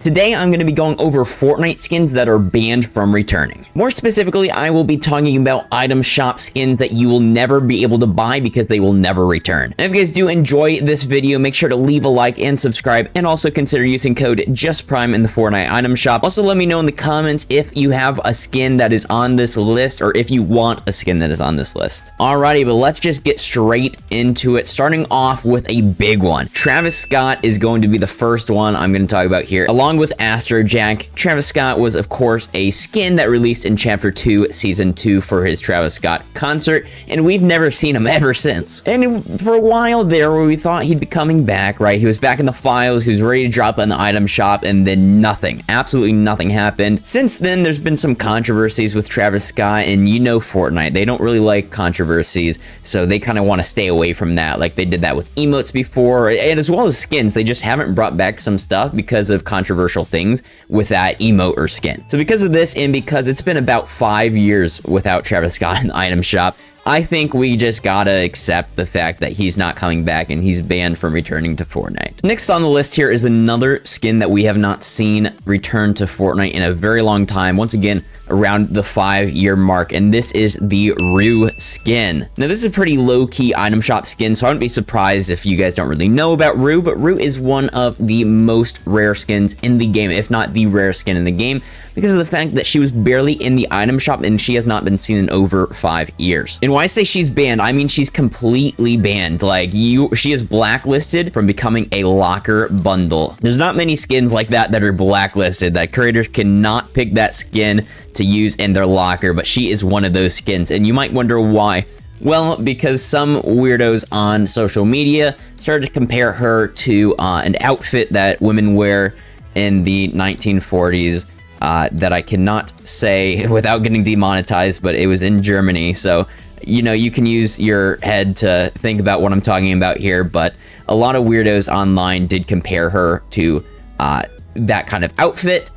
Today, I'm going to be going over Fortnite skins that are banned from returning. More specifically, I will be talking about item shop skins that you will never be able to buy because they will never return. And if you guys do enjoy this video, make sure to leave a like and subscribe, and also consider using code JustPrime in the Fortnite item shop. Also, let me know in the comments if you have a skin that is on this list, or if you want a skin that is on this list. Alrighty, but let's just get straight into it, starting off with a big one. Travis Scott is going to be the first one I'm going to talk about here. Along with Astro Jack, Travis Scott was, of course, a skin that released in Chapter 2, Season 2 for his Travis Scott concert, and we've never seen him ever since. And for a while there, we thought he'd be coming back, right? He was back in the files, he was ready to drop in the item shop, and then nothing, absolutely nothing happened. Since then, there's been some controversies with Travis Scott, and you know Fortnite, they don't really like controversies, so they kind of want to stay away from that, like they did that with emotes before, and as well as skins. They just haven't brought back some stuff because of controversial things with that emote or skin. So because of this, and because it's been about 5 years without Travis Scott in the item shop, I think we just gotta accept the fact that he's not coming back and he's banned from returning to Fortnite. Next on the list here is another skin that we have not seen return to Fortnite in a very long time. Once again, around the 5-year mark, and this is the Rue skin. Now, this is a pretty low-key item shop skin, so I wouldn't be surprised if you guys don't really know about Rue, but Rue is one of the most rare skins in the game, if not the rarest skin in the game, because of the fact that she was barely in the item shop and she has not been seen in over 5 years. And when I say she's banned, I mean she's completely banned. Like, she is blacklisted from becoming a locker bundle. There's not many skins like that that are blacklisted, that creators cannot pick that skin to use in their locker, but she is one of those skins, and you might wonder why. Well, because some weirdos on social media started to compare her to an outfit that women wear in the 1940s that I cannot say without getting demonetized, but it was in Germany, so you know, you can use your head to think about what I'm talking about here, but a lot of weirdos online did compare her to that kind of outfit,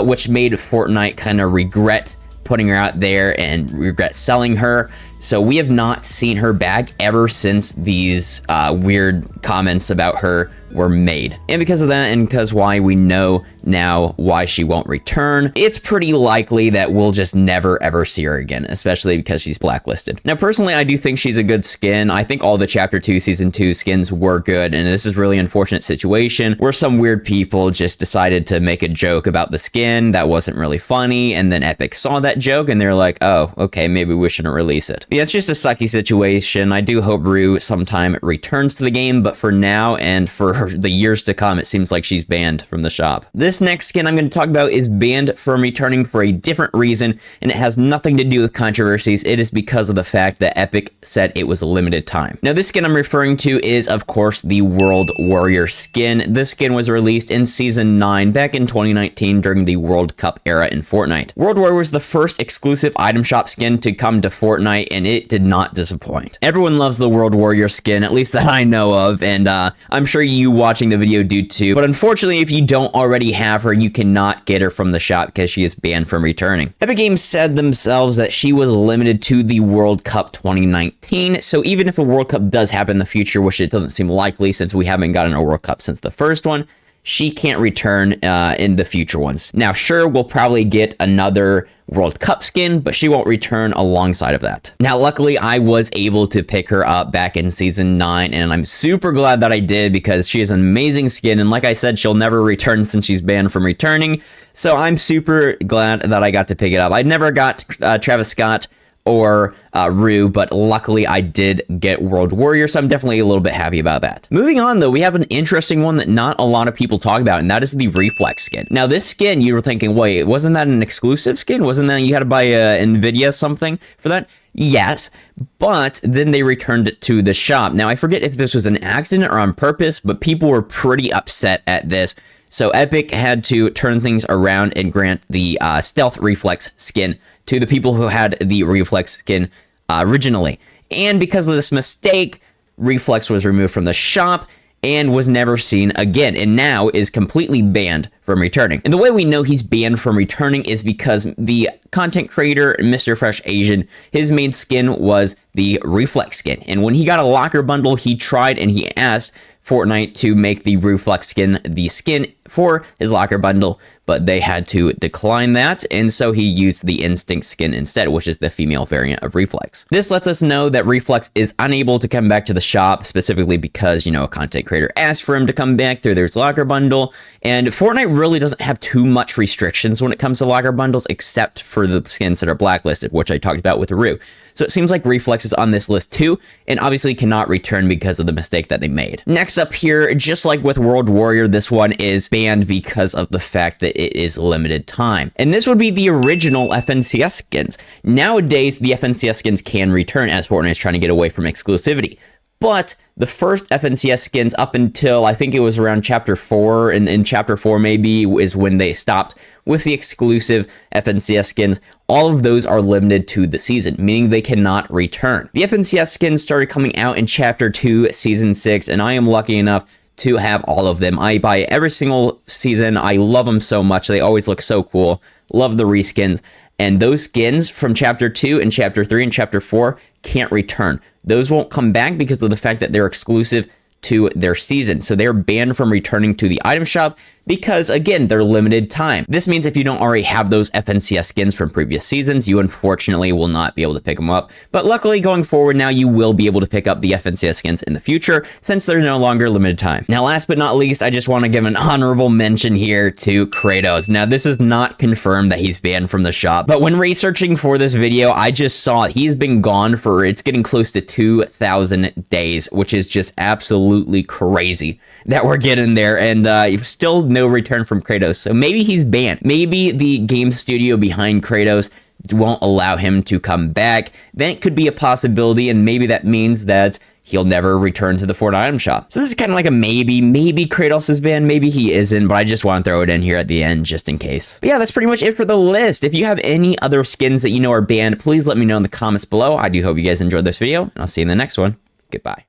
which made Fortnite kind of regret putting her out there and regret selling her. So we have not seen her back ever since these weird comments about her were made. And because of that, and because why we know now why she won't return, it's pretty likely that we'll just never ever see her again, especially because she's blacklisted. Now, personally, I do think she's a good skin. I think all the Chapter 2 Season 2 skins were good, and this is really unfortunate situation where some weird people just decided to make a joke about the skin that wasn't really funny, and then Epic saw that joke and they're like, oh, okay, maybe we shouldn't release it. Yeah, it's just a sucky situation. I do hope Rue sometime returns to the game, but for now and for the years to come, it seems like she's banned from the shop. This next skin I'm going to talk about is banned from returning for a different reason, and it has nothing to do with controversies. It is because of the fact that Epic said it was a limited time. Now, this skin I'm referring to is, of course, the World Warrior skin. This skin was released in Season 9 back in 2019 during the World Cup era in Fortnite. World Warrior was the first exclusive item shop skin to come to Fortnite, and it did not disappoint. Everyone loves the World Warrior skin, at least that I know of, and I'm sure you watching the video do too, but unfortunately, if you don't already have her, you cannot get her from the shop because she is banned from returning. Epic Games said themselves that she was limited to the World Cup 2019, so even if a World Cup does happen in the future, which it doesn't seem likely since we haven't gotten a World Cup since the first one, she can't return in the future ones. Now, sure, we'll probably get another World Cup skin, but she won't return alongside of that. Now, luckily, I was able to pick her up back in Season 9, and I'm super glad that I did because she is an amazing skin, and like I said, she'll never return since she's banned from returning, so I'm super glad that I got to pick it up. I never got Travis Scott or Rue, but luckily I did get World Warrior, so I'm definitely a little bit happy about that. Moving on, though, we have an interesting one that not a lot of people talk about, and that is the Reflex skin. Now, this skin, you were thinking, wait, wasn't that an exclusive skin? Wasn't that you had to buy NVIDIA something for that? Yes, but then they returned it to the shop. Now, I forget if this was an accident or on purpose, but people were pretty upset at this. So Epic had to turn things around and grant the Stealth Reflex skin to the people who had the Reflex skin originally. And because of this mistake, Reflex was removed from the shop and was never seen again, and now is completely banned from returning. And the way we know he's banned from returning is because the content creator, Mr. Fresh Asian, his main skin was the Reflex skin. And when he got a locker bundle, he tried and he asked Fortnite to make the Reflex skin the skin for his locker bundle, but they had to decline that, and so he used the Instinct skin instead, which is the female variant of Reflex. This lets us know that Reflex is unable to come back to the shop, specifically because, a content creator asked for him to come back through their locker bundle, and Fortnite really doesn't have too much restrictions when it comes to locker bundles, except for the skins that are blacklisted, which I talked about with Rue. So it seems like Reflex is on this list too, and obviously cannot return because of the mistake that they made. Next up here, just like with World Warrior, this one is banned because of the fact that it is limited time. And this would be the original FNCS skins. Nowadays, the FNCS skins can return as Fortnite is trying to get away from exclusivity. But the first FNCS skins up until, I think it was around Chapter 4, and in Chapter 4 maybe, is when they stopped with the exclusive FNCS skins. All of those are limited to the season, meaning they cannot return. The FNCS skins started coming out in Chapter 2, Season 6, and I am lucky enough to have all of them. I buy every single season. I love them so much. They always look so cool. Love the reskins. And those skins from Chapter 2 and Chapter 3 and Chapter 4 can't return. Those won't come back because of the fact that they're exclusive to their season. So they're banned from returning to the item shop because, again, they're limited time. This means if you don't already have those FNCS skins from previous seasons, you unfortunately will not be able to pick them up. But luckily, going forward now, you will be able to pick up the FNCS skins in the future since they're no longer limited time. Now, last but not least, I just want to give an honorable mention here to Kratos. Now, this is not confirmed that he's banned from the shop, but when researching for this video, I just saw he's been gone for, it's getting close to 2,000 days, which is just absolutely crazy that we're getting there, and still no return from Kratos. So maybe he's banned. Maybe the game studio behind Kratos won't allow him to come back. That could be a possibility, and maybe that means that he'll never return to the Fortnite item shop. So this is kind of like a maybe. Maybe Kratos is banned, maybe he isn't, but I just want to throw it in here at the end just in case. But yeah, that's pretty much it for the list. If you have any other skins that you know are banned, please let me know in the comments below. I do hope you guys enjoyed this video, and I'll see you in the next one. Goodbye.